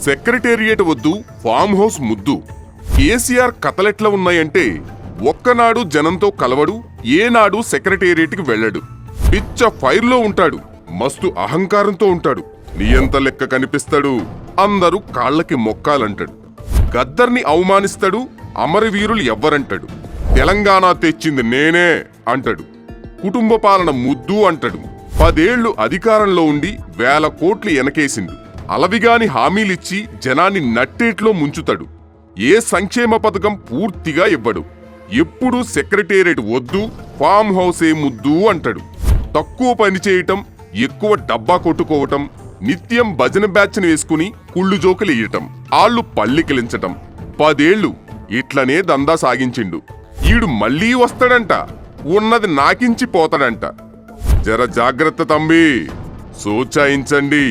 Secretariat వద్దు, farm house ముద్దు. కేసీఆర్ కథలెట్లా ఉన్నాయంటే, ఒక్కనాడు జనంతో కలవడు, ఏనాడు సెక్రటేరియట్కి వెళ్ళడు. పిచ్చ ఫైర్లో ఉంటాడు, మస్తు అహంకారంతో ఉంటాడు. నియంత లెక్క కనిపిస్తాడు, అందరూ కాళ్లకి మొక్కాలంటాడు. గద్దర్ని అవమానిస్తాడు, అమరవీరులు ఎవ్వరంటాడు. తెలంగాణ తెచ్చింది నేనే అంటాడు. కుటుంబ పాలన ముద్దు అంటాడు. 10 ఏళ్లు అధికారంలో ఉండి 1000 కోట్లు ఎనకేసిండు. అలవిగాని హామీలిచ్చి జనాన్ని నట్టేట్లో ముంచుతాడు. ఏ సంక్షేమ పథకం పూర్తిగా ఇవ్వడు. ఎప్పుడూ సెక్రటేరియట్ వద్దు, ఫామ్ హౌసే ముద్దు అంటాడు. తక్కువ పని చేయటం, ఎక్కువ డబ్బా కొట్టుకోవటం, నిత్యం భజన బ్యాచ్ను వేసుకుని కుళ్ళు జోకులు ఇయ్యటం, ఆళ్లు పల్లికిలించటం. 10 ఏళ్లు ఇట్లనే దందా సాగించిండు. ఈడు మళ్ళీ వస్తాడంట, ఉన్నది నాకించి పోతాడంట. జర జాగ్రత్త తంబి, సోచాయించండి.